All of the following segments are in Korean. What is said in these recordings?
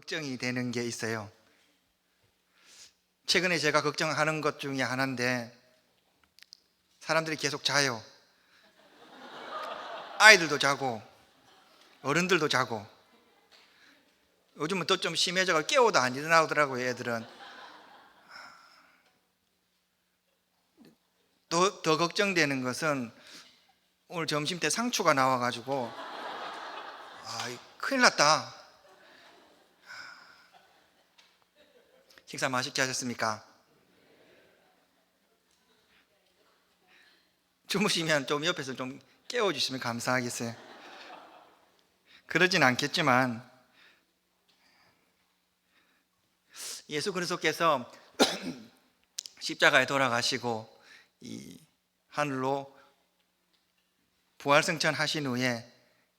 걱정이 되는 게 있어요. 최근에 제가 걱정하는 것 중에 하나인데, 사람들이 계속 자요. 아이들도 자고 어른들도 자고, 요즘은 또 좀 심해져서 깨워도 안 일어나더라고요. 애들은. 더 걱정되는 것은 오늘 점심 때 상추가 나와가지고 큰일 났다. 식사 맛있게 하셨습니까? 주무시면 좀 옆에서 좀 깨워주시면 감사하겠어요. 그러진 않겠지만, 예수 그리스도께서 십자가에 돌아가시고 이 하늘로 부활승천 하신 후에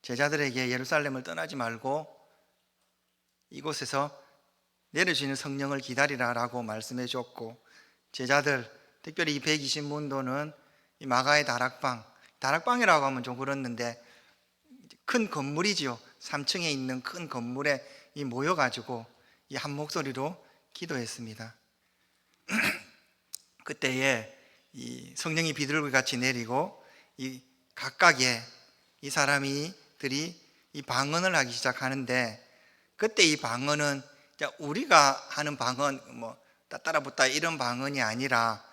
제자들에게 예루살렘을 떠나지 말고 이곳에서 내려주시는 성령을 기다리라라고 말씀해 주었고, 제자들, 특별히 이 120문도는 이 마가의 다락방이라고 하면 좀 그렇는데 큰 건물이지요. 3층에 있는 큰 건물에 모여가지고 이 한 목소리로 기도했습니다. 그때에 이 성령이 비둘기 같이 내리고 이 각각의 이 사람들이 이 방언을 하기 시작하는데, 그때 이 방언은 우리가 하는 방언, 따따라붙다 이런 방언이 아니라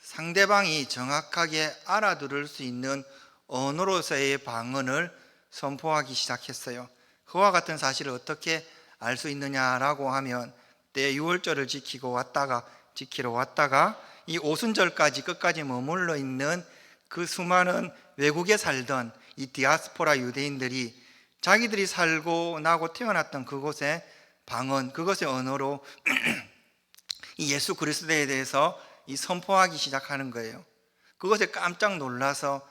상대방이 정확하게 알아들을 수 있는 언어로서의 방언을 선포하기 시작했어요. 그와 같은 사실을 어떻게 알 수 있느냐라고 하면, 때 유월절을 지키러 왔다가 이 오순절까지 끝까지 머물러 있는 그 수많은 외국에 살던 이 디아스포라 유대인들이 자기들이 살고 나고 태어났던 그곳의 방언, 그것의 언어로 이 예수 그리스도에 대해서 이 선포하기 시작하는 거예요. 그것에 깜짝 놀라서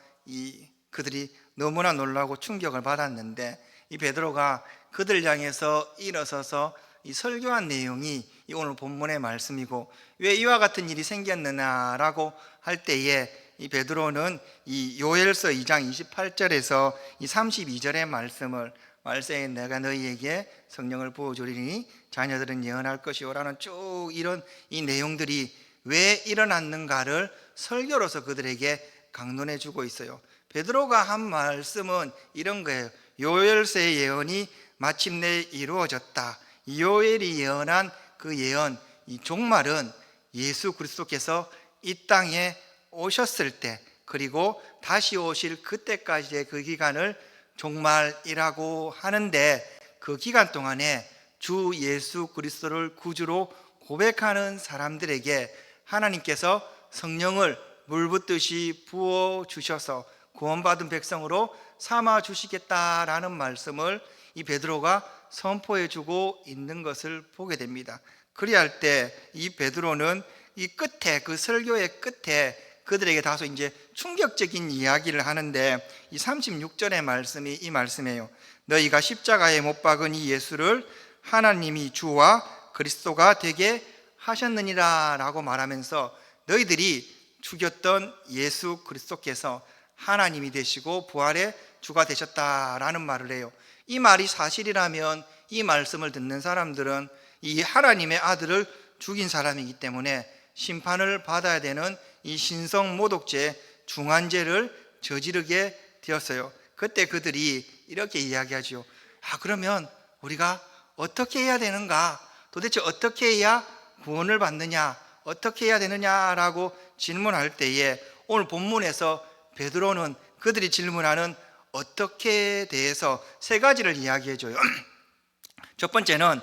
그들이 너무나 놀라고 충격을 받았는데, 이 베드로가 그들 향해서 일어서서 이 설교한 내용이 이 오늘 본문의 말씀이고, 왜 이와 같은 일이 생겼느냐라고 할 때에 이 베드로는 이 요엘서 2장 28절에서 이 32절의 말씀을, 말세에 내가 너희에게 성령을 부어주리니 자녀들은 예언할 것이오라는 쭉 이런 이 내용들이 왜 일어났는가를 설교로서 그들에게 강론해 주고 있어요. 베드로가 한 말씀은 이런 거예요. 요엘서의 예언이 마침내 이루어졌다. 요엘이 예언한 그 예언, 이 종말은 예수 그리스도께서 이 땅에 오셨을 때, 그리고 다시 오실 그때까지의 그 기간을 종말이라고 하는데, 그 기간 동안에 주 예수 그리스도를 구주로 고백하는 사람들에게 하나님께서 성령을 물붓듯이 부어주셔서 구원받은 백성으로 삼아 주시겠다라는 말씀을 이 베드로가 선포해주고 있는 것을 보게 됩니다. 그리할 때 이 베드로는 이 끝에, 그 설교의 끝에 그들에게 다소 이제 충격적인 이야기를 하는데, 이 36절의 말씀이 이 말씀이에요. 너희가 십자가에 못 박은 이 예수를 하나님이 주와 그리스도가 되게 하셨느니라 라고 말하면서, 너희들이 죽였던 예수 그리스도께서 하나님이 되시고 부활의 주가 되셨다라는 말을 해요. 이 말이 사실이라면 이 말씀을 듣는 사람들은 이 하나님의 아들을 죽인 사람이기 때문에 심판을 받아야 되는 이 신성모독죄 중환죄를 저지르게 되었어요. 그때 그들이 이렇게 이야기하죠. 그러면 우리가 어떻게 해야 되는가? 도대체 어떻게 해야 구원을 받느냐? 어떻게 해야 되느냐라고 질문할 때에, 오늘 본문에서 베드로는 그들이 질문하는 어떻게에 대해서 세 가지를 이야기해줘요. 첫 번째는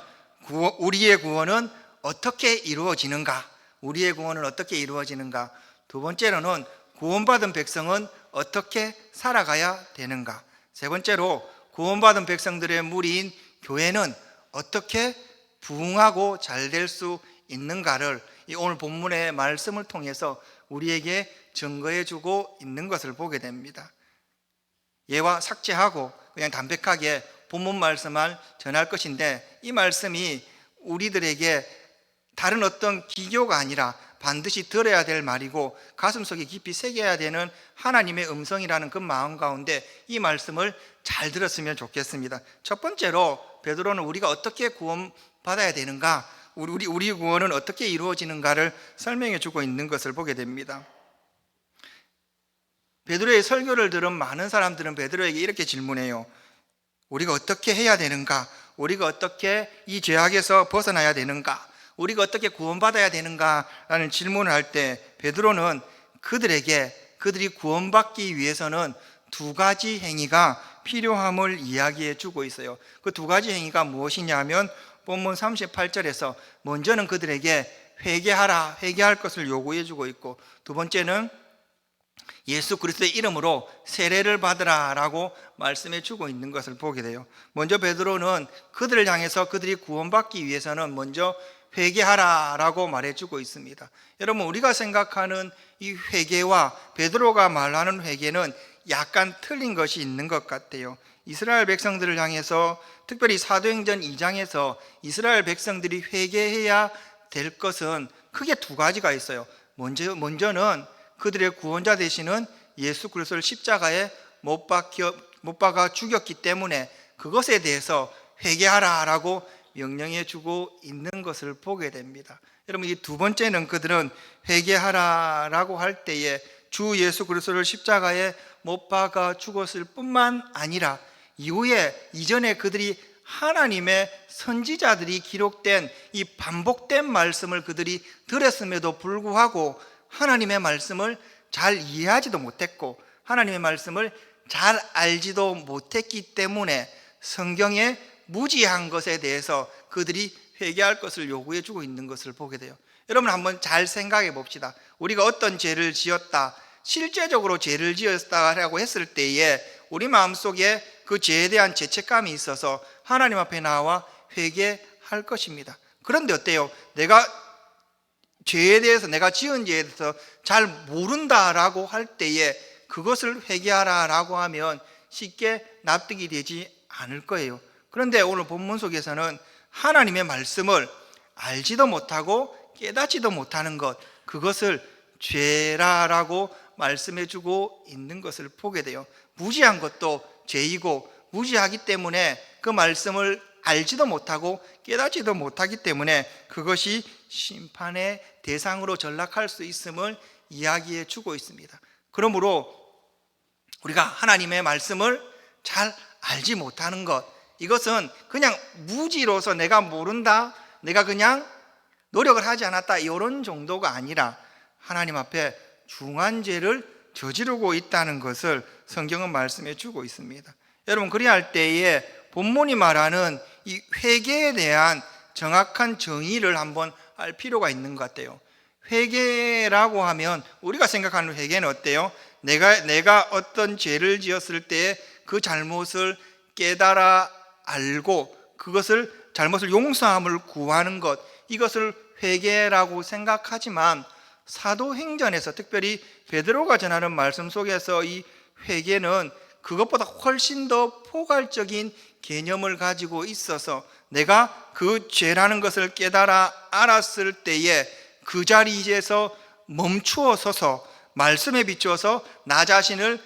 우리의 구원은 어떻게 이루어지는가? 우리의 구원은 어떻게 이루어지는가? 두 번째로는 구원받은 백성은 어떻게 살아가야 되는가? 세 번째로 구원받은 백성들의 무리인 교회는 어떻게 부흥하고 잘 될 수 있는가를 이 오늘 본문의 말씀을 통해서 우리에게 증거해 주고 있는 것을 보게 됩니다. 예와 삭제하고 그냥 담백하게 본문 말씀을 전할 것인데, 이 말씀이 우리들에게 다른 어떤 기교가 아니라 반드시 들어야 될 말이고 가슴속에 깊이 새겨야 되는 하나님의 음성이라는 그 마음 가운데 이 말씀을 잘 들었으면 좋겠습니다. 첫 번째로 베드로는 우리가 어떻게 구원 받아야 되는가? 우리 구원은 어떻게 이루어지는가를 설명해 주고 있는 것을 보게 됩니다. 베드로의 설교를 들은 많은 사람들은 베드로에게 이렇게 질문해요. 우리가 어떻게 해야 되는가? 우리가 어떻게 이 죄악에서 벗어나야 되는가? 우리가 어떻게 구원받아야 되는가? 라는 질문을 할 때 베드로는 그들이 구원받기 위해서는 두 가지 행위가 필요함을 이야기해 주고 있어요. 그 두 가지 행위가 무엇이냐 하면 본문 38절에서 먼저는 그들에게 회개할 것을 요구해 주고 있고, 두 번째는 예수 그리스도의 이름으로 세례를 받으라 라고 말씀해 주고 있는 것을 보게 돼요. 먼저 베드로는 그들을 향해서 그들이 구원받기 위해서는 먼저 회개하라 라고 말해 주고 있습니다. 여러분, 우리가 생각하는 이 회개와 베드로가 말하는 회개는 약간 틀린 것이 있는 것 같아요. 이스라엘 백성들을 향해서 특별히 사도행전 2장에서 이스라엘 백성들이 회개해야 될 것은 크게 두 가지가 있어요. 먼저는 그들의 구원자 되시는 예수 그리스도를 십자가에 못 박아 죽였기 때문에 그것에 대해서 회개하라라고 명령해 주고 있는 것을 보게 됩니다. 여러분, 이 두 번째는 그들은 회개하라라고 할 때에 주 예수 그리스도를 십자가에 못 박아 죽었을 뿐만 아니라 이전에 그들이 하나님의 선지자들이 기록된 이 반복된 말씀을 그들이 들었음에도 불구하고 하나님의 말씀을 잘 이해하지도 못했고 하나님의 말씀을 잘 알지도 못했기 때문에 성경에 무지한 것에 대해서 그들이 회개할 것을 요구해 주고 있는 것을 보게 돼요. 여러분, 한번 잘 생각해 봅시다. 우리가 어떤 죄를 지었다, 실제적으로 죄를 지었다라고 했을 때에 우리 마음속에 그 죄에 대한 죄책감이 있어서 하나님 앞에 나와 회개할 것입니다. 그런데 어때요? 내가 지은 죄에 대해서 잘 모른다라고 할 때에 그것을 회개하라라고 하면 쉽게 납득이 되지 않을 거예요. 그런데 오늘 본문 속에서는 하나님의 말씀을 알지도 못하고 깨닫지도 못하는 것, 그것을 죄라라고 말씀해 주고 있는 것을 보게 돼요. 무지한 것도 죄이고 무지하기 때문에 그 말씀을 알지도 못하고 깨닫지도 못하기 때문에 그것이 심판의 대상으로 전락할 수 있음을 이야기해 주고 있습니다. 그러므로 우리가 하나님의 말씀을 잘 알지 못하는 것, 이것은 그냥 무지로서 내가 모른다, 내가 그냥 노력을 하지 않았다, 이런 정도가 아니라 하나님 앞에 중한 죄를 저지르고 있다는 것을 성경은 말씀해 주고 있습니다. 여러분, 그리할 때에 본문이 말하는 이 회개에 대한 정확한 정의를 한번 알 필요가 있는 것 같아요. 회개라고 하면 우리가 생각하는 회개는 어때요? 내가 어떤 죄를 지었을 때 그 잘못을 깨달아 알고 그것을 잘못을 용서함을 구하는 것, 이것을 회개라고 생각하지만 사도행전에서 특별히 베드로가 전하는 말씀 속에서 이 회개는 그것보다 훨씬 더 포괄적인 개념을 가지고 있어서 내가 그 죄라는 것을 깨달아 알았을 때에 그 자리에서 멈추어 서서 말씀에 비추어서 나 자신을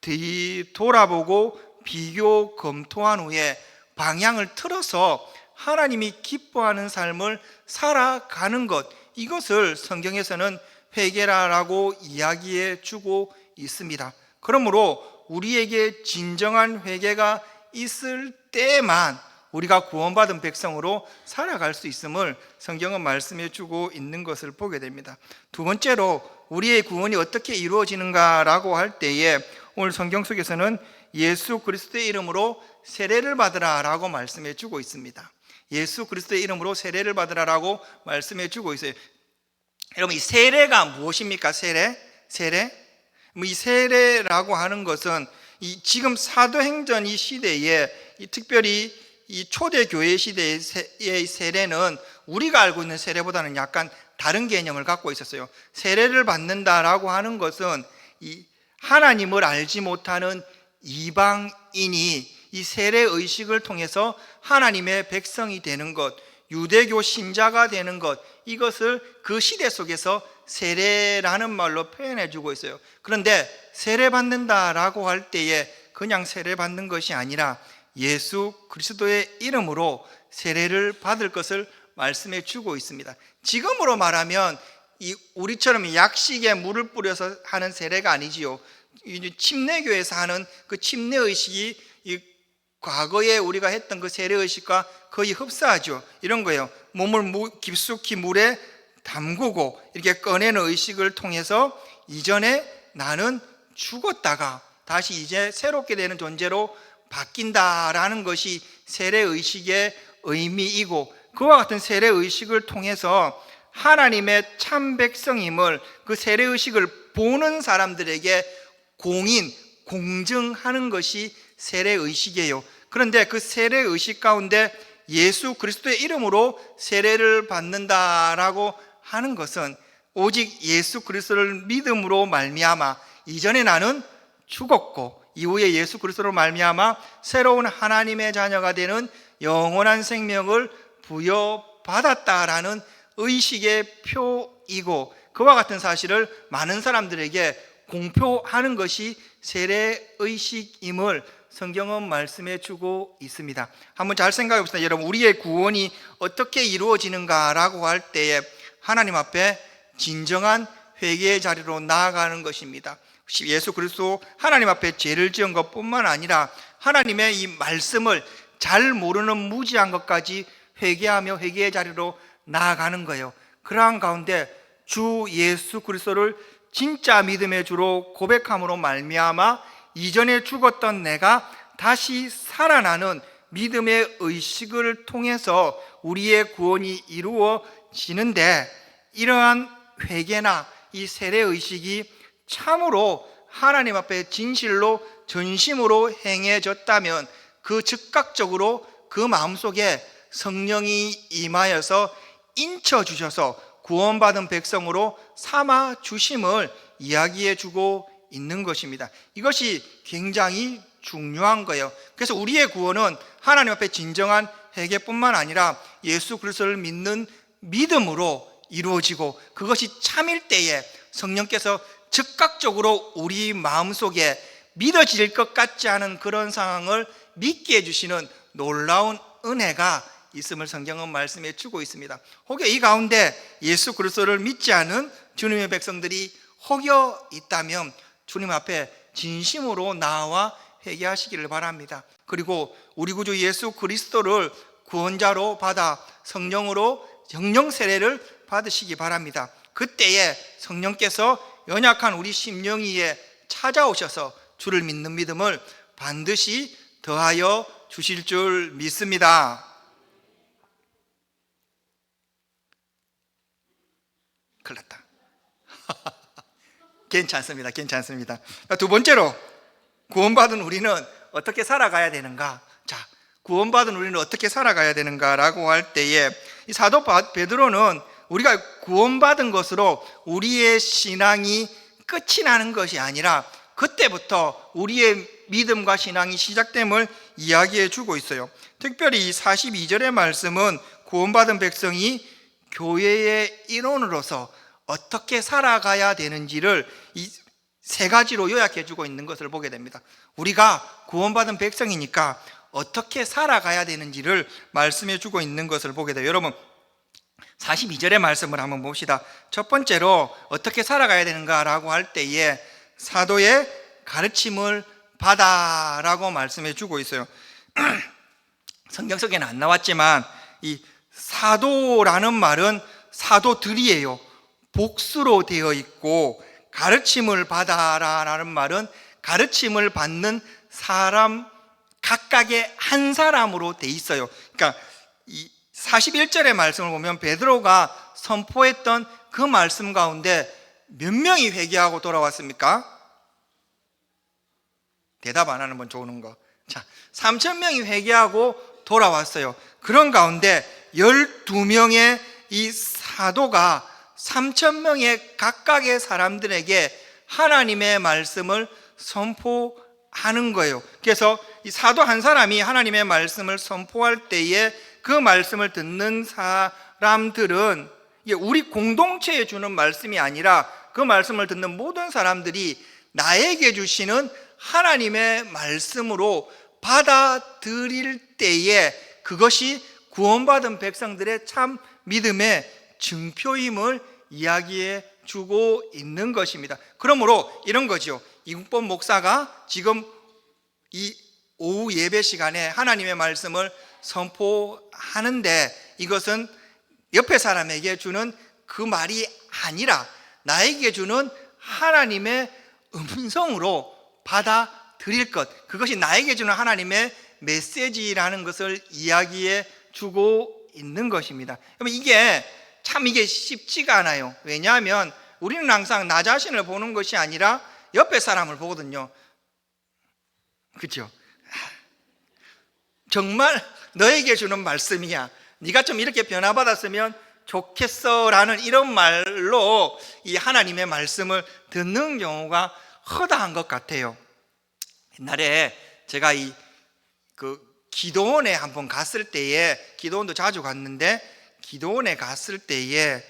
뒤돌아보고 비교 검토한 후에 방향을 틀어서 하나님이 기뻐하는 삶을 살아가는 것, 이것을 성경에서는 회개라고 이야기해 주고 있습니다. 그러므로 우리에게 진정한 회개가 있을 때만 우리가 구원받은 백성으로 살아갈 수 있음을 성경은 말씀해 주고 있는 것을 보게 됩니다. 두 번째로 우리의 구원이 어떻게 이루어지는가라고 할 때에 오늘 성경 속에서는 예수 그리스도의 이름으로 세례를 받으라라고 말씀해 주고 있습니다. 예수 그리스도의 이름으로 세례를 받으라라고 말씀해 주고 있어요. 여러분, 이 세례가 무엇입니까? 세례? 이 세례라고 하는 것은 지금 사도행전 이 시대에 특별히 이 초대교회 시대의 세례는 우리가 알고 있는 세례보다는 약간 다른 개념을 갖고 있었어요. 세례를 받는다라고 하는 것은 이 하나님을 알지 못하는 이방인이 이 세례 의식을 통해서 하나님의 백성이 되는 것, 유대교 신자가 되는 것, 이것을 그 시대 속에서 세례라는 말로 표현해 주고 있어요. 그런데 세례 받는다라고 할 때에 그냥 세례 받는 것이 아니라 예수 그리스도의 이름으로 세례를 받을 것을 말씀해 주고 있습니다. 지금으로 말하면 우리처럼 약식에 물을 뿌려서 하는 세례가 아니지요. 침례교에서 하는 그 침례의식이 과거에 우리가 했던 그 세례의식과 거의 흡사하죠. 이런 거예요. 몸을 깊숙이 물에 담그고 이렇게 꺼내는 의식을 통해서 이전에 나는 죽었다가 다시 이제 새롭게 되는 존재로 바뀐다라는 것이 세례의식의 의미이고, 그와 같은 세례의식을 통해서 하나님의 참 백성임을 그 세례의식을 보는 사람들에게 공증하는 것이 세례의식이에요. 그런데 그 세례의식 가운데 예수 그리스도의 이름으로 세례를 받는다라고 하는 것은 오직 예수 그리스도를 믿음으로 말미암아 이전에 나는 죽었고 이후에 예수 그리스도로 말미암아 새로운 하나님의 자녀가 되는 영원한 생명을 부여받았다라는 의식의 표이고, 그와 같은 사실을 많은 사람들에게 공표하는 것이 세례의식임을 성경은 말씀해 주고 있습니다. 한번 잘 생각해 봅시다. 여러분, 우리의 구원이 어떻게 이루어지는가라고 할 때에 하나님 앞에 진정한 회개의 자리로 나아가는 것입니다. 예수 그리스도 하나님 앞에 죄를 지은 것뿐만 아니라 하나님의 이 말씀을 잘 모르는 무지한 것까지 회개하며 회개의 자리로 나아가는 거예요. 그러한 가운데 주 예수 그리스도를 진짜 믿음의 주로 고백함으로 말미암아 이전에 죽었던 내가 다시 살아나는 믿음의 의식을 통해서 우리의 구원이 이루어지는데, 이러한 회개나 이 세례의식이 참으로 하나님 앞에 진실로 전심으로 행해졌다면 그 즉각적으로 그 마음속에 성령이 임하여서 인쳐주셔서 구원받은 백성으로 삼아 주심을 이야기해 주고 있는 것입니다. 이것이 굉장히 중요한 거예요. 그래서 우리의 구원은 하나님 앞에 진정한 회개뿐만 아니라 예수 그리스도를 믿는 믿음으로 이루어지고, 그것이 참일 때에 성령께서 즉각적으로 우리 마음속에 믿어질 것 같지 않은 그런 상황을 믿게 해주시는 놀라운 은혜가 있음을 성경은 말씀해 주고 있습니다. 혹여 이 가운데 예수 그리스도를 믿지 않은 주님의 백성들이 혹여 있다면 주님 앞에 진심으로 나와 회개하시기를 바랍니다. 그리고 우리 구주 예수 그리스도를 구원자로 받아 성령으로 성령 세례를 받으시기 바랍니다. 그때에 성령께서 연약한 우리 심령 위에 찾아오셔서 주를 믿는 믿음을 반드시 더하여 주실 줄 믿습니다. 큰일 났다. 괜찮습니다. 괜찮습니다. 두 번째로, 구원받은 우리는 어떻게 살아가야 되는가? 자, 구원받은 우리는 어떻게 살아가야 되는가라고 할 때에 이 사도 베드로는 우리가 구원받은 것으로 우리의 신앙이 끝이 나는 것이 아니라 그때부터 우리의 믿음과 신앙이 시작됨을 이야기해 주고 있어요. 특별히 이 42절의 말씀은 구원받은 백성이 교회의 일원으로서 어떻게 살아가야 되는지를 이 세 가지로 요약해 주고 있는 것을 보게 됩니다. 우리가 구원받은 백성이니까 어떻게 살아가야 되는지를 말씀해 주고 있는 것을 보게 돼요. 여러분, 42절의 말씀을 한번 봅시다. 첫 번째로 어떻게 살아가야 되는가라고 할 때에 사도의 가르침을 받아라고 말씀해 주고 있어요. 성경 속에는 안 나왔지만 이 사도라는 말은 사도들이에요. 복수로 되어 있고, 가르침을 받아라라는 말은 가르침을 받는 사람 각각의 한 사람으로 돼 있어요. 그러니까 이 41절의 말씀을 보면 베드로가 선포했던 그 말씀 가운데 몇 명이 회개하고 돌아왔습니까? 대답 안 하는 분 좋은 거. 자, 3,000명이 회개하고 돌아왔어요. 그런 가운데 12명의 이 사도가 3,000명의 각각의 사람들에게 하나님의 말씀을 선포하는 거예요. 그래서 이 사도 한 사람이 하나님의 말씀을 선포할 때에 그 말씀을 듣는 사람들은 우리 공동체에 주는 말씀이 아니라 그 말씀을 듣는 모든 사람들이 나에게 주시는 하나님의 말씀으로 받아들일 때에 그것이 구원받은 백성들의 참 믿음의 증표임을 이야기해 주고 있는 것입니다. 그러므로 이런 거죠. 이국범 목사가 지금 이 오후 예배 시간에 하나님의 말씀을 선포하는데 이것은 옆에 사람에게 주는 그 말이 아니라 나에게 주는 하나님의 음성으로 받아들일 것, 그것이 나에게 주는 하나님의 메시지라는 것을 이야기해 주고 있는 것입니다. 그러면 이게 쉽지가 않아요. 왜냐하면 우리는 항상 나 자신을 보는 것이 아니라 옆에 사람을 보거든요. 그렇죠? 정말 너에게 주는 말씀이야. 네가 좀 이렇게 변화받았으면 좋겠어 라는 이런 말로 이 하나님의 말씀을 듣는 경우가 허다한 것 같아요. 옛날에 제가 기도원에 한번 갔을 때에, 기도원도 자주 갔는데 기도원에 갔을 때에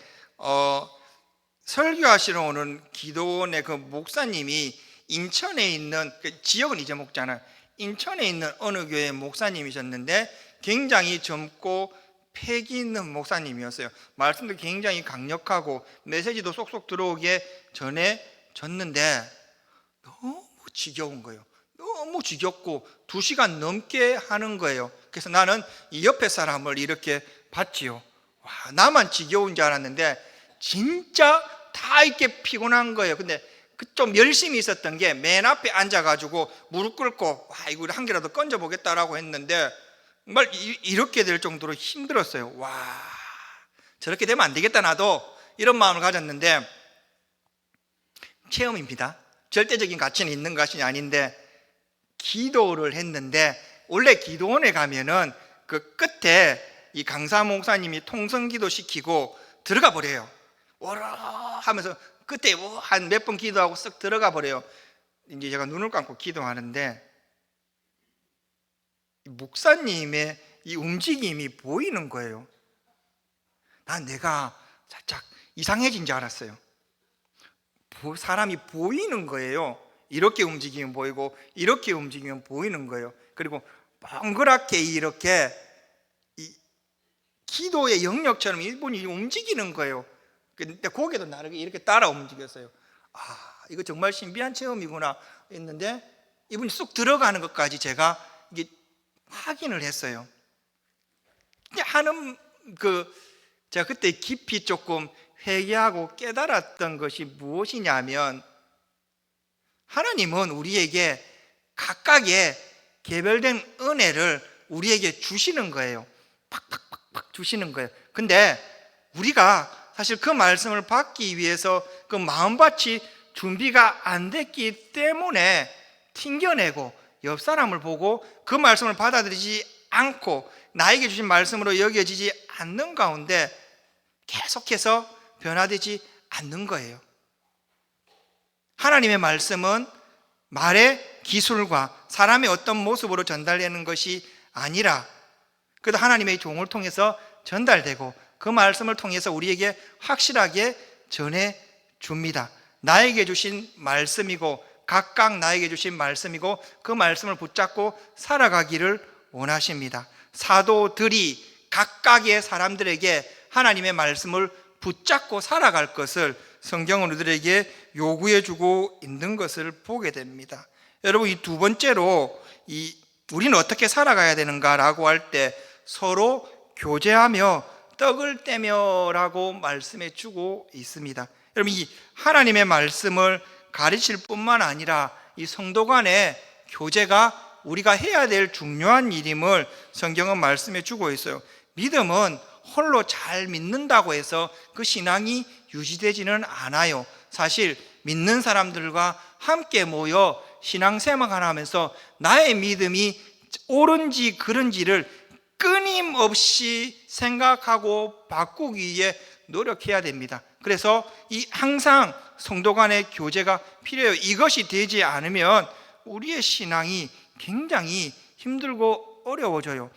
설교하시러 오는 기도원의 그 목사님이 인천에 있는, 지역은 잊어먹잖아요. 인천에 있는 어느 교회 목사님이셨는데 굉장히 젊고 패기 있는 목사님이었어요. 말씀도 굉장히 강력하고 메시지도 쏙쏙 들어오게 전해졌는데 너무 지겨운 거예요. 너무 지겹고 2시간 넘게 하는 거예요. 그래서 나는 이 옆에 사람을 이렇게 봤지요. 와, 나만 지겨운 줄 알았는데 진짜 다 이렇게 피곤한 거예요. 근데 좀 열심히 있었던 게 맨 앞에 앉아가지고 무릎 꿇고 와, 이거 한 개라도 건져보겠다라고 했는데 정말 이렇게 될 정도로 힘들었어요. 와, 저렇게 되면 안 되겠다 나도, 이런 마음을 가졌는데 체험입니다. 절대적인 가치는 있는 것이 아닌데 기도를 했는데, 원래 기도원에 가면은 그 끝에 이 강사 목사님이 통성기도 시키고 들어가 버려요. 오라 하면서 끝에 한 몇 번 기도하고 쓱 들어가 버려요. 이제 제가 눈을 감고 기도하는데 목사님의 이 움직임이 보이는 거예요. 난 내가 살짝 이상해진 줄 알았어요. 사람이 보이는 거예요. 이렇게 움직이면 보이고 이렇게 움직이면 보이는 거예요. 그리고 동그랗게 이렇게 이 기도의 영역처럼 이분이 움직이는 거예요. 근데 고개도 나르게 이렇게 따라 움직였어요. 아, 이거 정말 신비한 체험이구나 했는데 이분이 쑥 들어가는 것까지 제가 이게 확인을 했어요. 제가 그때 깊이 조금 회개하고 깨달았던 것이 무엇이냐면, 하나님은 우리에게 각각의 개별된 은혜를 우리에게 주시는 거예요. 팍팍팍팍 주시는 거예요. 근데 우리가 사실 그 말씀을 받기 위해서 그 마음밭이 준비가 안 됐기 때문에 튕겨내고 옆 사람을 보고 그 말씀을 받아들이지 않고 나에게 주신 말씀으로 여겨지지 않는 가운데 계속해서 변화되지 않는 거예요. 하나님의 말씀은 말의 기술과 사람의 어떤 모습으로 전달되는 것이 아니라 그래도 하나님의 종을 통해서 전달되고 그 말씀을 통해서 우리에게 확실하게 전해줍니다. 나에게 주신 말씀이고 각각 나에게 주신 말씀이고 그 말씀을 붙잡고 살아가기를 원하십니다. 사도들이 각각의 사람들에게 하나님의 말씀을 붙잡고 살아갈 것을 성경은 우리들에게 요구해주고 있는 것을 보게 됩니다. 여러분, 이 두 번째로 우리는 어떻게 살아가야 되는가라고 할 때 서로 교제하며 떡을 떼며라고 말씀해 주고 있습니다. 여러분, 이 하나님의 말씀을 가르칠 뿐만 아니라 이 성도 간의 교제가 우리가 해야 될 중요한 일임을 성경은 말씀해 주고 있어요. 믿음은 홀로 잘 믿는다고 해서 그 신앙이 유지되지는 않아요. 사실 믿는 사람들과 함께 모여 신앙생활 하면서 나의 믿음이 옳은지 그른지를 끊임없이 생각하고 바꾸기 위해 노력해야 됩니다. 그래서 항상 성도 간의 교제가 필요해요. 이것이 되지 않으면 우리의 신앙이 굉장히 힘들고 어려워져요.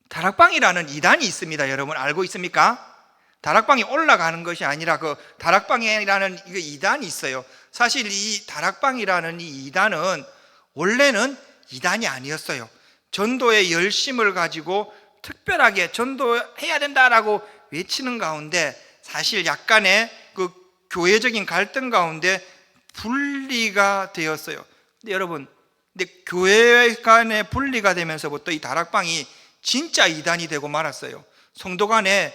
다락방이라는 이단이 있습니다. 여러분 알고 있습니까? 다락방이 올라가는 것이 아니라 그 다락방이라는 이단이 있어요. 사실 이 다락방이라는 이 이단은 원래는 이단이 아니었어요. 전도의 열심을 가지고 특별하게 전도해야 된다라고 외치는 가운데 사실 약간의 그 교회적인 갈등 가운데 분리가 되었어요. 근데 여러분, 근데 교회 간에 분리가 되면서부터 이 다락방이 진짜 이단이 되고 말았어요. 성도 간에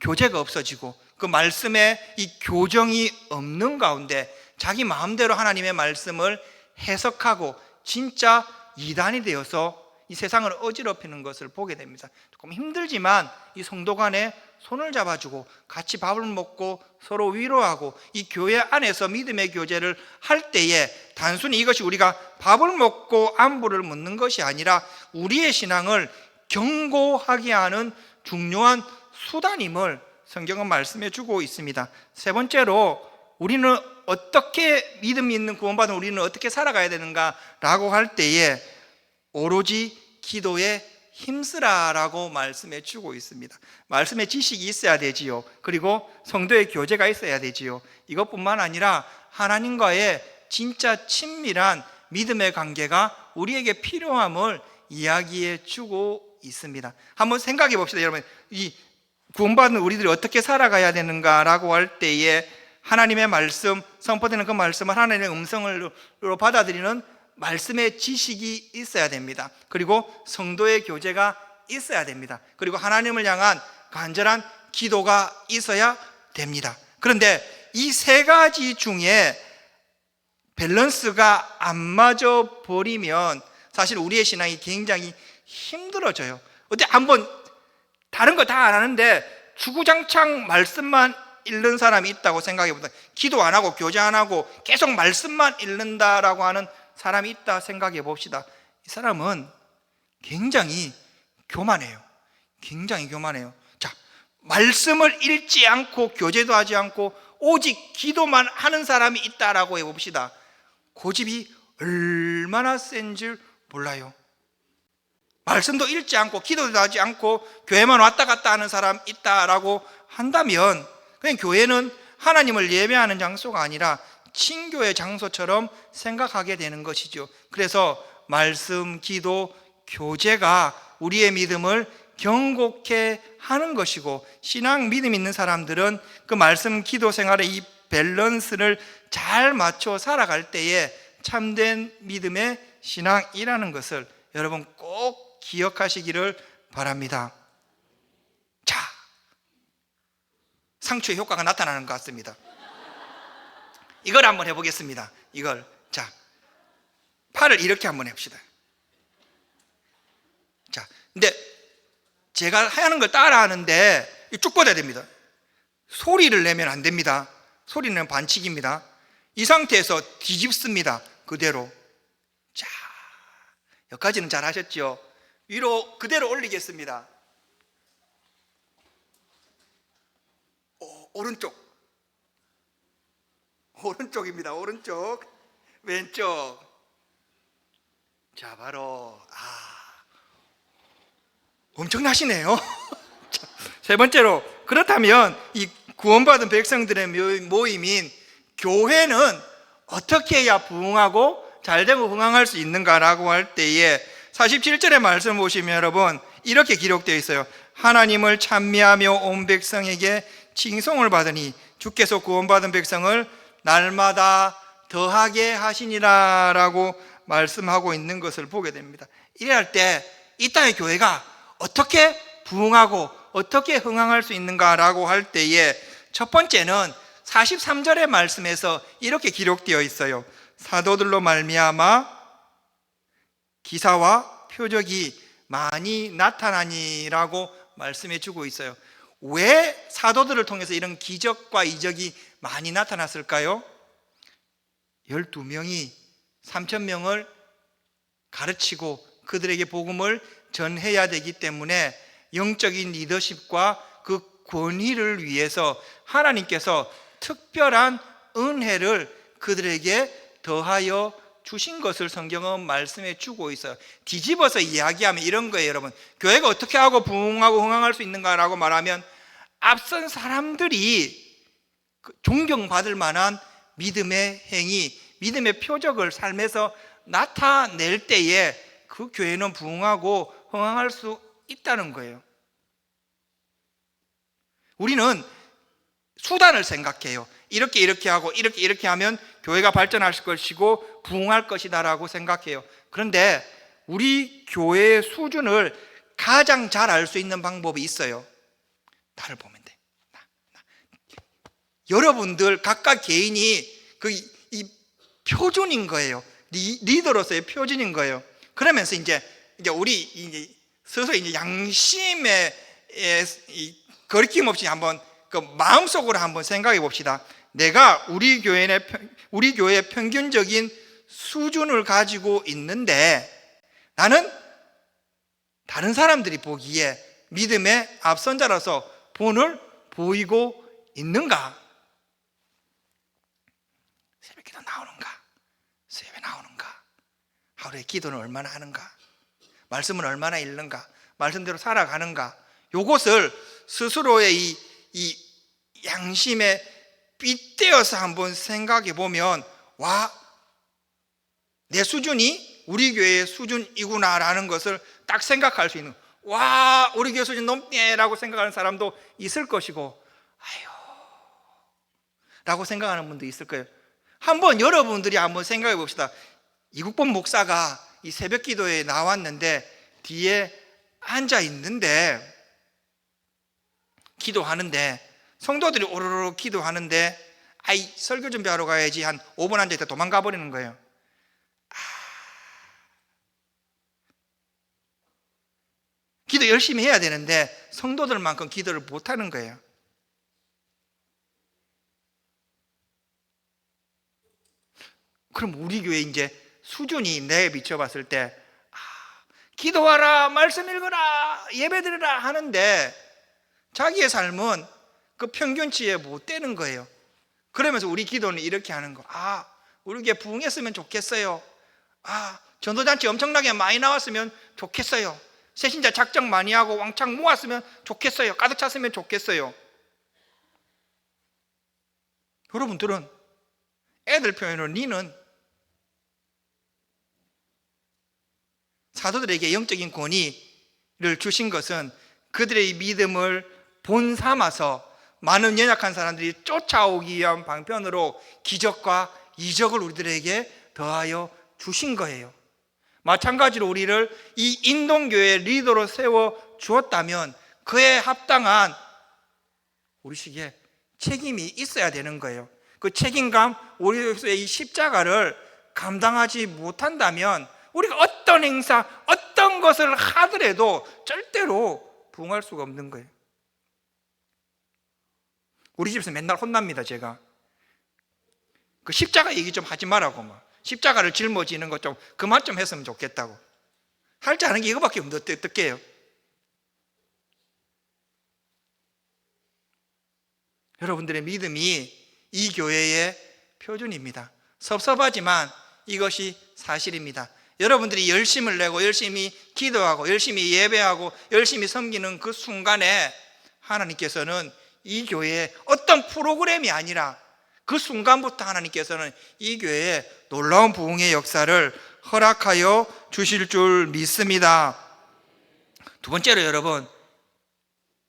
교제가 없어지고 그 말씀에 이 교정이 없는 가운데 자기 마음대로 하나님의 말씀을 해석하고 진짜 이단이 되어서 이 세상을 어지럽히는 것을 보게 됩니다. 조금 힘들지만 이 성도 간에 손을 잡아주고 같이 밥을 먹고 서로 위로하고 이 교회 안에서 믿음의 교제를 할 때에 단순히 이것이 우리가 밥을 먹고 안부를 묻는 것이 아니라 우리의 신앙을 견고하게 하는 중요한 수단임을 성경은 말씀해 주고 있습니다. 세 번째로 우리는 어떻게 믿음이 있는 구원받은 우리는 어떻게 살아가야 되는가라고 할 때에 오로지 기도에 힘쓰라라고 말씀해 주고 있습니다. 말씀의 지식이 있어야 되지요. 그리고 성도의 교제가 있어야 되지요. 이것뿐만 아니라 하나님과의 진짜 친밀한 믿음의 관계가 우리에게 필요함을 이야기해 주고 있습니다. 한번 생각해 봅시다. 여러분, 이 구원받은 우리들이 어떻게 살아가야 되는가라고 할 때에 하나님의 말씀, 선포되는 그 말씀을 하나님의 음성으로 받아들이는 말씀의 지식이 있어야 됩니다. 그리고 성도의 교제가 있어야 됩니다. 그리고 하나님을 향한 간절한 기도가 있어야 됩니다. 그런데 이 세 가지 중에 밸런스가 안 맞아 버리면 사실 우리의 신앙이 굉장히 힘들어져요. 어때 한번 다른 거 다 안 하는데 주구장창 말씀만 읽는 사람이 있다고 생각해 보다 기도 안 하고 교제 안 하고 계속 말씀만 읽는다라고 하는 사람이 있다 생각해 봅시다. 이 사람은 굉장히 교만해요. 굉장히 교만해요. 자, 말씀을 읽지 않고 교제도 하지 않고 오직 기도만 하는 사람이 있다라고 해 봅시다. 고집이 얼마나 센 줄 몰라요. 말씀도 읽지 않고 기도도 하지 않고 교회만 왔다 갔다 하는 사람 있다라고 한다면 그냥 교회는 하나님을 예배하는 장소가 아니라 친교의 장소처럼 생각하게 되는 것이죠. 그래서 말씀, 기도, 교제가 우리의 믿음을 견고케 하는 것이고 신앙 믿음 있는 사람들은 그 말씀, 기도 생활의 이 밸런스를 잘 맞춰 살아갈 때에 참된 믿음의 신앙이라는 것을 여러분 꼭 기억하시기를 바랍니다. 자, 상추의 효과가 나타나는 것 같습니다. 이걸 한번 해보겠습니다. 이걸 자, 팔을 이렇게 한번 해봅시다. 자, 근데 제가 하는 걸 따라하는데 쭉 뻗어야 됩니다. 소리를 내면 안 됩니다. 소리는 반칙입니다. 이 상태에서 뒤집습니다. 그대로. 자, 여기까지는 잘 하셨죠? 위로 그대로 올리겠습니다. 오른쪽. 오른쪽입니다. 오른쪽. 왼쪽. 자, 바로 엄청나시네요. 자, 세 번째로 그렇다면 이 구원받은 백성들의 모임인 교회는 어떻게 해야 부흥하고 잘되고 흥황할 수 있는가라고 할 때에 47절의 말씀 보시면 여러분 이렇게 기록되어 있어요. 하나님을 찬미하며 온 백성에게 칭송을 받으니 주께서 구원받은 백성을 날마다 더하게 하시니라 라고 말씀하고 있는 것을 보게 됩니다. 이래 할 때 이 땅의 교회가 어떻게 부흥하고 어떻게 흥황할 수 있는가라고 할 때에 첫 번째는 43절의 말씀에서 이렇게 기록되어 있어요. 사도들로 말미암아 기사와 표적이 많이 나타나니라고 말씀해 주고 있어요. 왜 사도들을 통해서 이런 기적과 이적이 많이 나타났을까요? 12명이 3,000명을 가르치고 그들에게 복음을 전해야 되기 때문에 영적인 리더십과 그 권위를 위해서 하나님께서 특별한 은혜를 그들에게 더하여 주신 것을 성경은 말씀해 주고 있어요. 뒤집어서 이야기하면 이런 거예요, 여러분. 교회가 어떻게 하고 부흥하고 흥황할 수 있는가라고 말하면 앞선 사람들이 존경받을 만한 믿음의 행위, 믿음의 표적을 삶에서 나타낼 때에 그 교회는 부흥하고 흥황할 수 있다는 거예요. 우리는 수단을 생각해요. 이렇게 하고 이렇게 하면 교회가 발전할 것이고 부흥할 것이다라고 생각해요. 그런데 우리 교회의 수준을 가장 잘 알 수 있는 방법이 있어요. 나를 보면 돼. 여러분들 각각 개인이 이 표준인 거예요. 리더로서의 표준인 거예요. 그러면서 이제 우리 스스로 이제 양심의 거리낌 없이 한번 그 마음속으로 한번 생각해 봅시다. 내가 우리 교회의 평균적인 수준을 가지고 있는데 나는 다른 사람들이 보기에 믿음의 앞선자로서 본을 보이고 있는가? 새벽기도 나오는가? 수요일에 나오는가? 하루에 기도는 얼마나 하는가? 말씀은 얼마나 읽는가? 말씀대로 살아가는가? 요것을 스스로의 이 양심에 빗대어서 한번 생각해 보면, 와, 내 수준이 우리 교회의 수준이구나라는 것을 딱 생각할 수 있는, 와, 우리 교회 수준 높네라고 생각하는 사람도 있을 것이고, 아유 라고 생각하는 분도 있을 거예요. 한번 여러분들이 한번 생각해 봅시다. 이국범 목사가 이 새벽 기도에 나왔는데 뒤에 앉아 있는데 기도하는데 성도들이 오르르 기도하는데 설교 준비하러 가야지 한 5분 앉아있다 도망가 버리는 거예요. 기도 열심히 해야 되는데 성도들만큼 기도를 못하는 거예요. 그럼 우리 교회 이제 수준이 내에 비춰봤을 때 기도하라, 말씀 읽어라, 예배드리라 하는데 자기의 삶은 그 평균치에 못 되는 거예요. 그러면서 우리 기도는 이렇게 하는 거. 우리 교회 부흥했으면 좋겠어요. 전도잔치 엄청나게 많이 나왔으면 좋겠어요. 새신자 작정 많이 하고 왕창 모았으면 좋겠어요. 가득 찼으면 좋겠어요. 여러분들은 애들 표현으로 니는 사도들에게 영적인 권위를 주신 것은 그들의 믿음을 본 삼아서 많은 연약한 사람들이 쫓아오기 위한 방편으로 기적과 이적을 우리들에게 더하여 주신 거예요. 마찬가지로 우리를 이 인동교회의 리더로 세워 주었다면 그에 합당한 우리식의 책임이 있어야 되는 거예요. 그 책임감, 우리의 이 십자가를 감당하지 못한다면 우리가 어떤 행사, 어떤 것을 하더라도 절대로 부응할 수가 없는 거예요. 우리 집에서 맨날 혼납니다. 제가 그 십자가 얘기 좀 하지 말라고, 십자가를 짊어지는 것 좀 그만 좀 했으면 좋겠다고. 할 줄 아는 게 이거밖에 없는데 어떻게 해요? 여러분들의 믿음이 이 교회의 표준입니다. 섭섭하지만 이것이 사실입니다. 여러분들이 열심을 내고 열심히 기도하고 열심히 예배하고 열심히 섬기는 그 순간에 하나님께서는 이 교회에 어떤 프로그램이 아니라 그 순간부터 하나님께서는 이 교회에 놀라운 부흥의 역사를 허락하여 주실 줄 믿습니다. 두 번째로 여러분,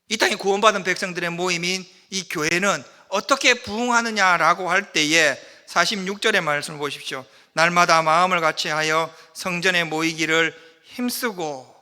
이 땅에 구원받은 백성들의 모임인 이 교회는 어떻게 부흥하느냐라고 할 때에 46절의 말씀을 보십시오. 날마다 마음을 같이하여 성전에 모이기를 힘쓰고.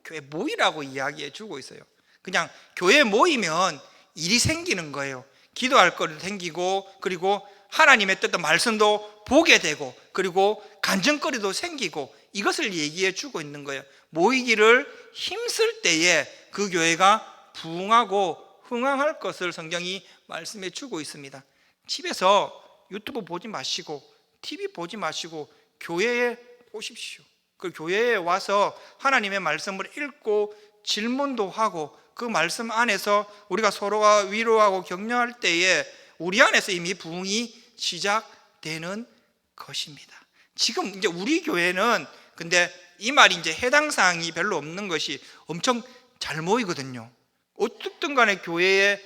교회 모이라고 이야기해 주고 있어요. 그냥 교회 모이면 일이 생기는 거예요. 기도할 거리도 생기고, 그리고 하나님의 뜻도 말씀도 보게 되고, 그리고 간증거리도 생기고, 이것을 얘기해 주고 있는 거예요. 모이기를 힘쓸 때에 그 교회가 부흥하고 흥황할 것을 성경이 말씀해 주고 있습니다. 집에서 유튜브 보지 마시고 TV 보지 마시고 교회에 오십시오. 그 교회에 와서 하나님의 말씀을 읽고 질문도 하고 그 말씀 안에서 우리가 서로가 위로하고 격려할 때에 우리 안에서 이미 부흥이 시작되는 것입니다. 지금 이제 우리 교회는 근데 이 말이 이제 해당 사항이 별로 없는 것이 엄청 잘 모이거든요. 어떻든 간에 교회에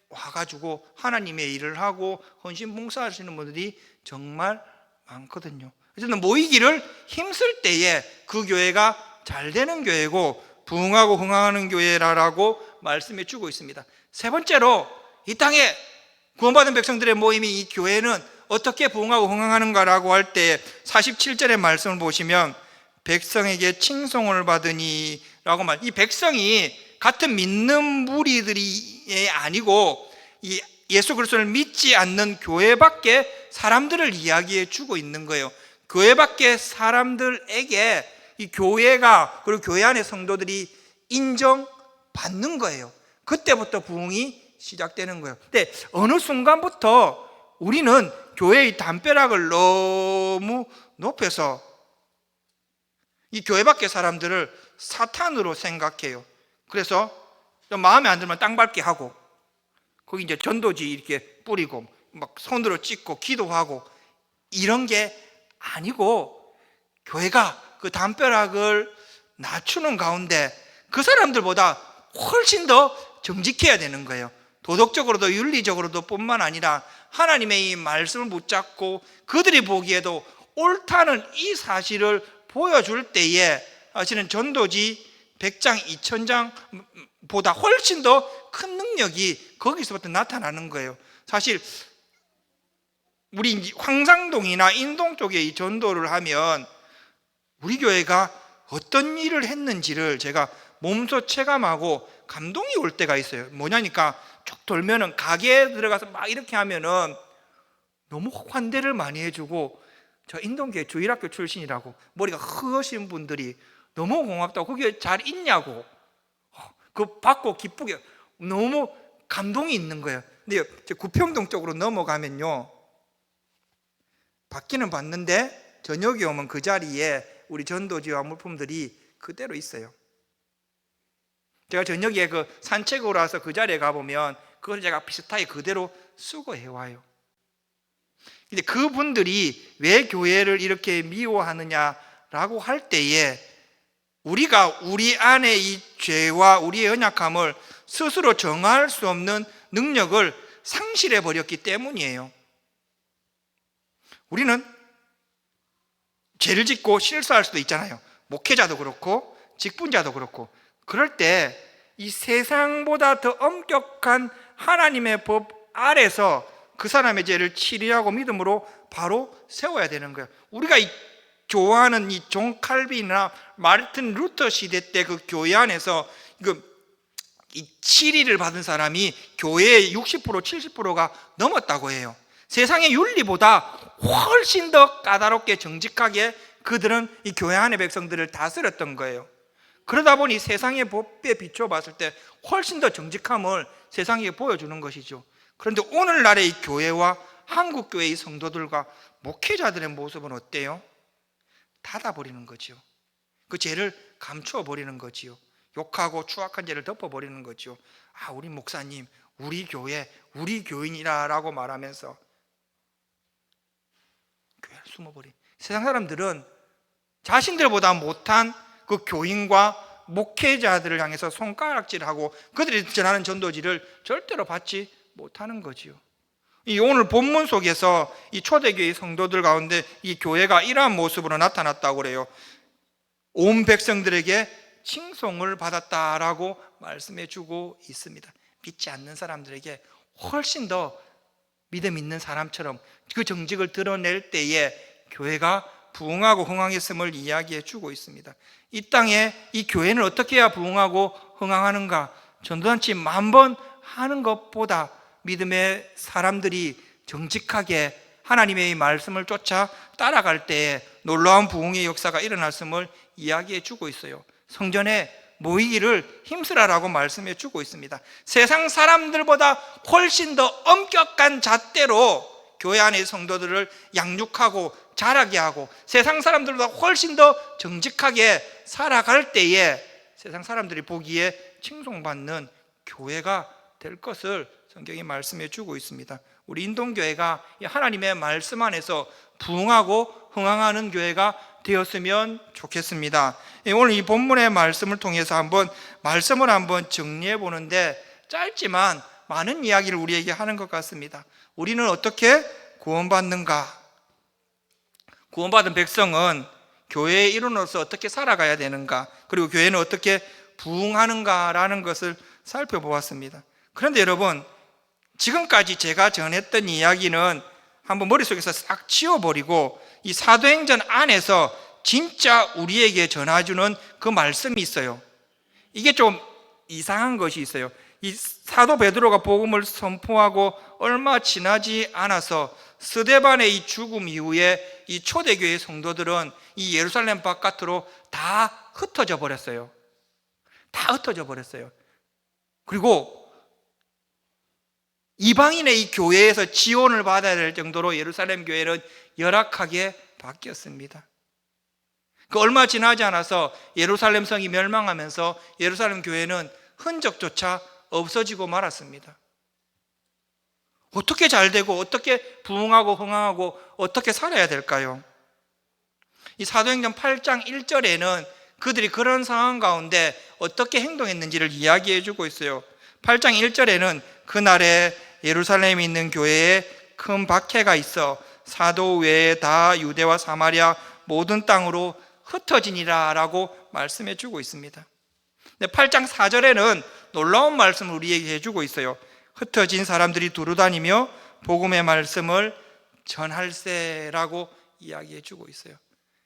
와가지고 하나님의 일을 하고 헌신 봉사하시는 분들이 정말 많거든요. 그래서 모이기를 힘쓸 때에 그 교회가 잘 되는 교회고 부흥하고 흥황하는 교회라고 말씀해 주고 있습니다. 세 번째로 이 땅에 구원받은 백성들의 모임이 이 교회는 어떻게 부흥하고 흥황하는가라고 할 때 47절의 말씀을 보시면 백성에게 칭송을 받으니 라고 말. 이 백성이 같은 믿는 무리들이 아니고 이 예수 그리스도를 믿지 않는 교회 밖에 사람들을 이야기해 주고 있는 거예요. 교회 밖에 사람들에게 이 교회가 그리고 교회 안의 성도들이 인정받는 거예요. 그때부터 부흥이 시작되는 거예요. 근데 어느 순간부터 우리는 교회의 담벼락을 너무 높여서 이 교회 밖의 사람들을 사탄으로 생각해요. 그래서 마음에 안 들면 땅 밟게 하고 거기 이제 전도지 이렇게 뿌리고 막 손으로 찍고 기도하고 이런 게 아니고 교회가 그 담벼락을 낮추는 가운데 그 사람들보다 훨씬 더 정직해야 되는 거예요. 도덕적으로도 윤리적으로도 뿐만 아니라 하나님의 이 말씀을 붙잡고 그들이 보기에도 옳다는 이 사실을 보여줄 때에 사실은 전도지 100장, 2000장보다 훨씬 더 큰 능력이 거기서부터 나타나는 거예요. 사실 우리 황상동이나 인동 쪽에 이 전도를 하면 우리 교회가 어떤 일을 했는지를 제가 몸소 체감하고 감동이 올 때가 있어요. 뭐냐니까 쭉 돌면은 가게에 들어가서 막 이렇게 하면은 너무 환대를 많이 해주고, 저 인동교회 주일학교 출신이라고 머리가 흐으신 분들이 너무 고맙다고, 거기에 잘 있냐고 그 받고 기쁘게 너무 감동이 있는 거예요. 근데 구평동 쪽으로 넘어가면요, 받기는 받는데 저녁에 오면 그 자리에 우리 전도지와 물품들이 그대로 있어요. 제가 저녁에 그 산책으로 와서 그 자리에 가보면 그걸 제가 비슷하게 그대로 수거해 와요. 근데 그분들이 왜 교회를 이렇게 미워하느냐라고 할 때에 우리가 우리 안에 이 죄와 우리의 연약함을 스스로 정할 수 없는 능력을 상실해 버렸기 때문이에요. 우리는 죄를 짓고 실수할 수도 있잖아요. 목회자도 그렇고 직분자도 그렇고. 그럴 때 이 세상보다 더 엄격한 하나님의 법 아래서 그 사람의 죄를 치리하고 믿음으로 바로 세워야 되는 거예요. 우리가 좋아하는 이 존 칼빈이나 마르틴 루터 시대 때 그 교회 안에서 이 치리를 받은 사람이 교회의 60% 70%가 넘었다고 해요. 세상의 윤리보다 훨씬 더 까다롭게 정직하게 그들은 이 교회 안의 백성들을 다스렸던 거예요. 그러다 보니 세상의 법에 비춰 봤을 때 훨씬 더 정직함을 세상에 보여주는 것이죠. 그런데 오늘날의 이 교회와 한국교회의 성도들과 목회자들의 모습은 어때요? 닫아버리는 거죠. 그 죄를 감추어 버리는 거지요. 욕하고 추악한 죄를 덮어버리는 거죠. 아, 우리 목사님, 우리 교회, 우리 교인이라고 말하면서 교회를 숨어버린 세상 사람들은 자신들보다 못한 그 교인과 목회자들을 향해서 손가락질하고 그들이 전하는 전도지를 절대로 받지 못하는 거지요. 이 오늘 본문 속에서 이 초대교회 성도들 가운데 이 교회가 이러한 모습으로 나타났다고 그래요. 온 백성들에게 칭송을 받았다라고 말씀해 주고 있습니다. 믿지 않는 사람들에게 훨씬 더 믿음 있는 사람처럼 그 정직을 드러낼 때에 교회가 부흥하고 흥황했음을 이야기해 주고 있습니다. 이 땅에 이 교회는 어떻게 해야 부흥하고 흥황하는가? 전도잔치 10,000번 하는 것보다 믿음의 사람들이 정직하게 하나님의 말씀을 쫓아 따라갈 때에 놀라운 부흥의 역사가 일어났음을 이야기해 주고 있어요. 성전에 모이기를 힘쓰라라고 말씀해 주고 있습니다. 세상 사람들보다 훨씬 더 엄격한 잣대로 교회 안의 성도들을 양육하고 자라게 하고 세상 사람들보다 훨씬 더 정직하게 살아갈 때에 세상 사람들이 보기에 칭송받는 교회가 될 것을 성경이 말씀해 주고 있습니다. 우리 인동교회가 하나님의 말씀 안에서 부흥하고 흥황하는 교회가 되었으면 좋겠습니다. 오늘 이 본문의 말씀을 통해서 말씀을 한번 정리해 보는데 짧지만 많은 이야기를 우리에게 하는 것 같습니다. 우리는 어떻게 구원받는가? 구원받은 백성은 교회의 일원으로서 어떻게 살아가야 되는가, 그리고 교회는 어떻게 부흥하는가라는 것을 살펴보았습니다. 그런데 여러분, 지금까지 제가 전했던 이야기는 한번 머릿속에서 싹 지워버리고 이 사도행전 안에서 진짜 우리에게 전해주는 그 말씀이 있어요. 이게 좀 이상한 것이 있어요. 이 사도 베드로가 복음을 선포하고 얼마 지나지 않아서 스데반의 이 죽음 이후에 이 초대교회 성도들은 이 예루살렘 바깥으로 다 흩어져 버렸어요. 다 흩어져 버렸어요. 그리고 이방인의 이 교회에서 지원을 받아야 될 정도로 예루살렘 교회는 열악하게 바뀌었습니다. 그 얼마 지나지 않아서 예루살렘 성이 멸망하면서 예루살렘 교회는 흔적조차 없어지고 말았습니다. 어떻게 잘 되고 어떻게 부흥하고 흥황하고 어떻게 살아야 될까요? 이 사도행전 8장 1절에는 그들이 그런 상황 가운데 어떻게 행동했는지를 이야기해 주고 있어요. 8장 1절에는 그날에 예루살렘에 있는 교회에 큰 박해가 있어 사도 외에 다 유대와 사마리아 모든 땅으로 흩어지니라 라고 말씀해 주고 있습니다. 8장 4절에는 놀라운 말씀을 우리에게 해주고 있어요. 흩어진 사람들이 두루다니며 복음의 말씀을 전할세라고 이야기해 주고 있어요.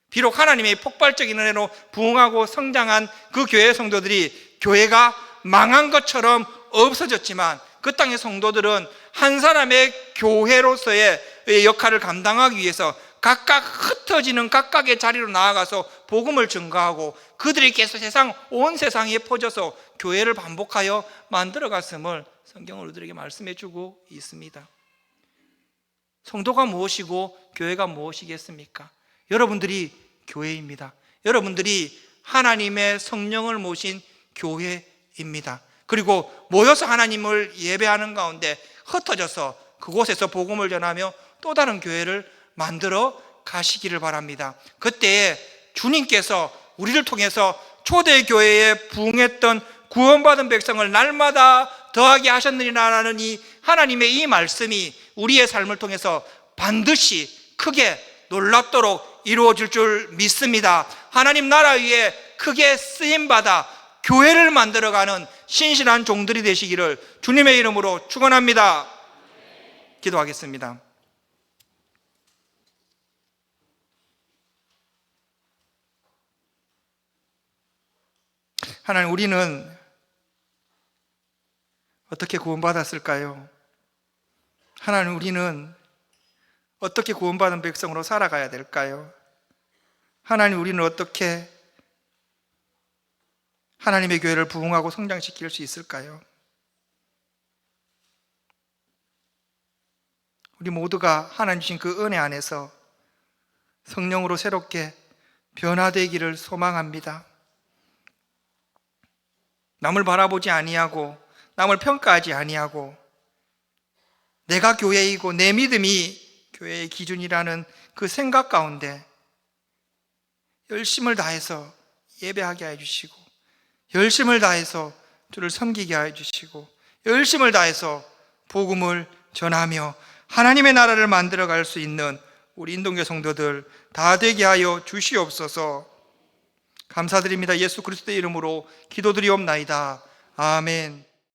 비록 하나님의 폭발적인 은혜로 부흥하고 성장한 그 교회 성도들이 교회가 망한 것처럼 없어졌지만 그 땅의 성도들은 한 사람의 교회로서의 역할을 감당하기 위해서 각각 흩어지는 각각의 자리로 나아가서 복음을 증거하고 그들이 계속 온 세상에 퍼져서 교회를 반복하여 만들어갔음을 성경은 우리들에게 말씀해 주고 있습니다. 성도가 무엇이고 교회가 무엇이겠습니까? 여러분들이 교회입니다. 여러분들이 하나님의 성령을 모신 교회입니다. 그리고 모여서 하나님을 예배하는 가운데 흩어져서 그곳에서 복음을 전하며 또 다른 교회를 만들어 가시기를 바랍니다. 그때 주님께서 우리를 통해서 초대교회에 부흥했던 구원받은 백성을 날마다 더하게 하셨느니라는 이 하나님의 이 말씀이 우리의 삶을 통해서 반드시 크게 놀랍도록 이루어질 줄 믿습니다. 하나님 나라 위에 크게 쓰임받아 교회를 만들어가는 신실한 종들이 되시기를 주님의 이름으로 축원합니다. 기도하겠습니다. 하나님, 우리는 어떻게 구원받았을까요? 하나님, 우리는 어떻게 구원받은 백성으로 살아가야 될까요? 하나님, 우리는 어떻게 하나님의 교회를 부흥하고 성장시킬 수 있을까요? 우리 모두가 하나님 주신 그 은혜 안에서 성령으로 새롭게 변화되기를 소망합니다. 남을 바라보지 아니하고 남을 평가하지 아니하고 내가 교회이고 내 믿음이 교회의 기준이라는 그 생각 가운데 열심을 다해서 예배하게 해주시고 열심을 다해서 주를 섬기게 해주시고 열심을 다해서 복음을 전하며 하나님의 나라를 만들어갈 수 있는 우리 인동교 성도들 다 되게 하여 주시옵소서. 감사드립니다. 예수 그리스도의 이름으로 기도드리옵나이다. 아멘.